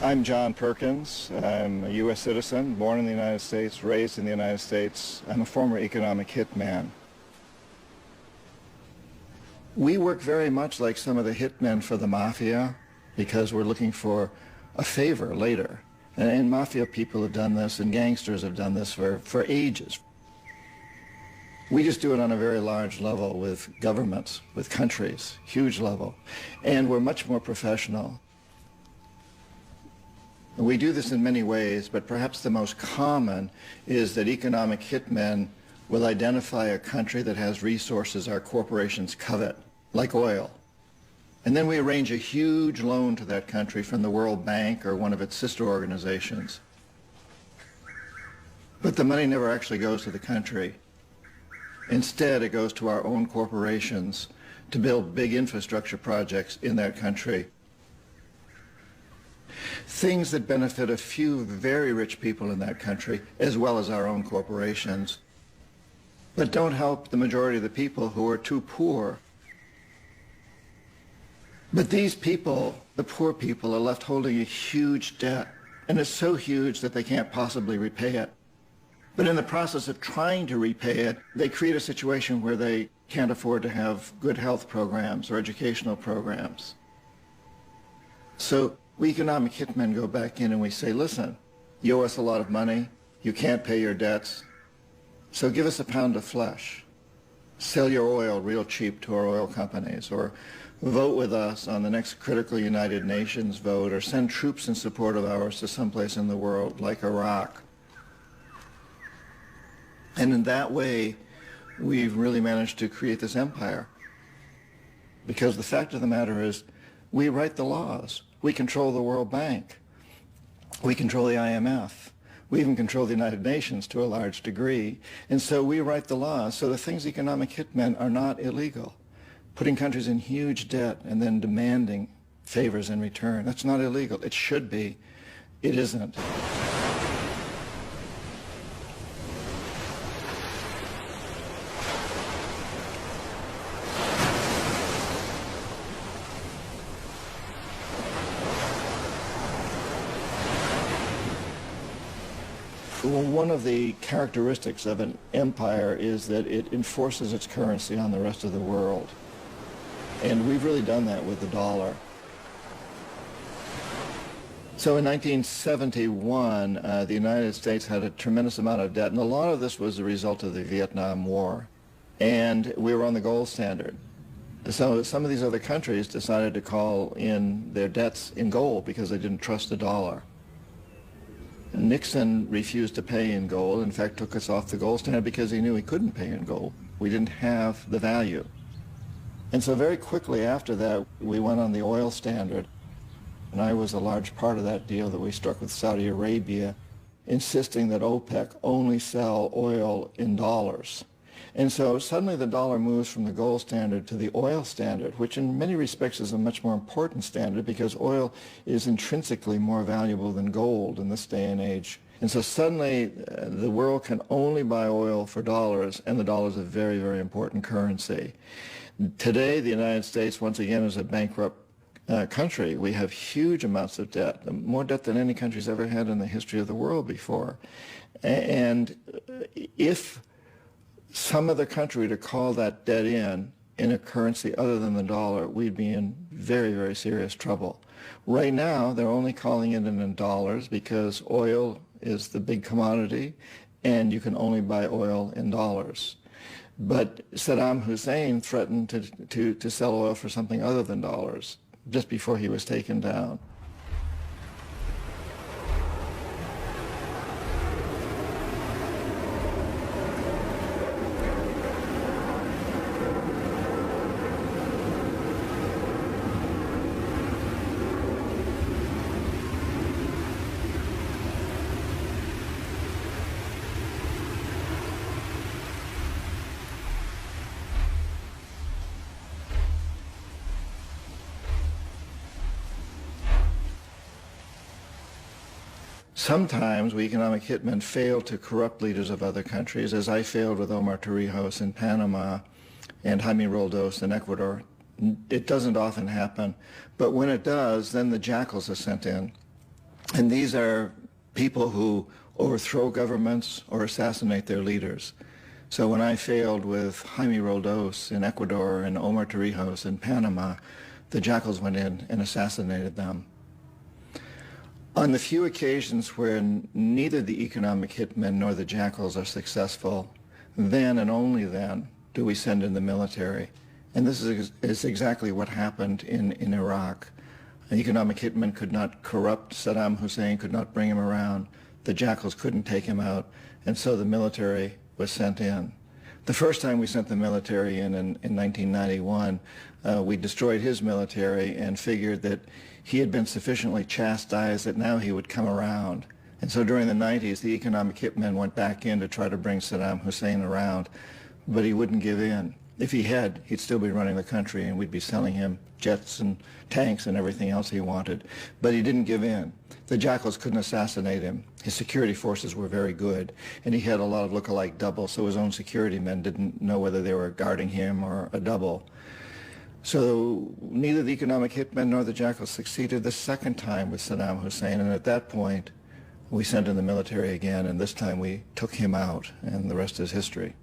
I'm John Perkins. I'm a U.S. citizen, born in the United States, raised in the United States. I'm a former economic hitman. We work very much like some of the hitmen for the mafia because we're looking for a favor later. And mafia people have done this, and gangsters have done this for ages. We just do it on a very large level with governments, with countries, huge level. And we're much more professional. We do this in many ways, but perhaps the most common is that economic hitmen will identify a country that has resources our corporations covet, like oil. And then we arrange a huge loan to that country from the World Bank or one of its sister organizations. But the money never actually goes to the country. Instead, it goes to our own corporations to build big infrastructure projects in that country. Things that benefit a few very rich people in that country, as well as our own corporations, but don't help the majority of the people who are too poor. But these people, the poor people, are left holding a huge debt, and it's so huge that they can't possibly repay it. But in the process of trying to repay it, they create a situation where they can't afford to have good health programs or educational programs. So we economic hitmen go back in and we say, listen, you owe us a lot of money, you can't pay your debts, so give us a pound of flesh. Sell your oil real cheap to our oil companies, or vote with us on the next critical United Nations vote, or send troops in support of ours to someplace in the world, like Iraq. And in that way, we've really managed to create this empire. Because the fact of the matter is, we write the laws. We control the World Bank. We control the IMF. We even control the United Nations to a large degree. And so we write the laws. So the things economic hitmen are not illegal. Putting countries in huge debt and then demanding favors in return, that's not illegal. It should be. It isn't. Well, one of the characteristics of an empire is that it enforces its currency on the rest of the world. And we've really done that with the dollar. So in 1971, the United States had a tremendous amount of debt, and a lot of this was the result of the Vietnam War. And we were on the gold standard. So some of these other countries decided to call in their debts in gold because they didn't trust the dollar. Nixon refused to pay in gold, in fact took us off the gold standard because he knew he couldn't pay in gold. We didn't have the value. And so very quickly after that, we went on the oil standard. And I was a large part of that deal that we struck with Saudi Arabia, insisting that OPEC only sell oil in dollars. And so suddenly the dollar moves from the gold standard to the oil standard, which in many respects is a much more important standard because oil is intrinsically more valuable than gold in this day and age. And so suddenly the world can only buy oil for dollars, and the dollar is a very, very important currency. Today, the United States, once again, is a bankrupt country. We have huge amounts of debt, more debt than any country's ever had in the history of the world before. And if some other country to call that debt in a currency other than the dollar, we'd be in very, very serious trouble. Right now, they're only calling it in dollars because oil is the big commodity, and you can only buy oil in dollars. But Saddam Hussein threatened to sell oil for something other than dollars just before he was taken down. Sometimes we economic hitmen fail to corrupt leaders of other countries, as I failed with Omar Torrijos in Panama and Jaime Roldos in Ecuador. It doesn't often happen, but when it does, then the jackals are sent in. And these are people who overthrow governments or assassinate their leaders. So when I failed with Jaime Roldos in Ecuador and Omar Torrijos in Panama, the jackals went in and assassinated them. On the few occasions where neither the economic hitmen nor the jackals are successful, then and only then do we send in the military. And this is exactly what happened in Iraq. An economic hitman could not corrupt Saddam Hussein, could not bring him around. The jackals couldn't take him out, and so the military was sent in. The first time we sent the military in 1991, we destroyed his military and figured that he had been sufficiently chastised that now he would come around. And so during the 90s, the economic hitmen went back in to try to bring Saddam Hussein around, but he wouldn't give in. If he had, he'd still be running the country and we'd be selling him jets and tanks and everything else he wanted. But he didn't give in. The jackals couldn't assassinate him. His security forces were very good, and he had a lot of look-alike doubles, so his own security men didn't know whether they were guarding him or a double. So neither the economic hitmen nor the jackals succeeded the second time with Saddam Hussein, and at that point we sent in the military again, and this time we took him out, and the rest is history.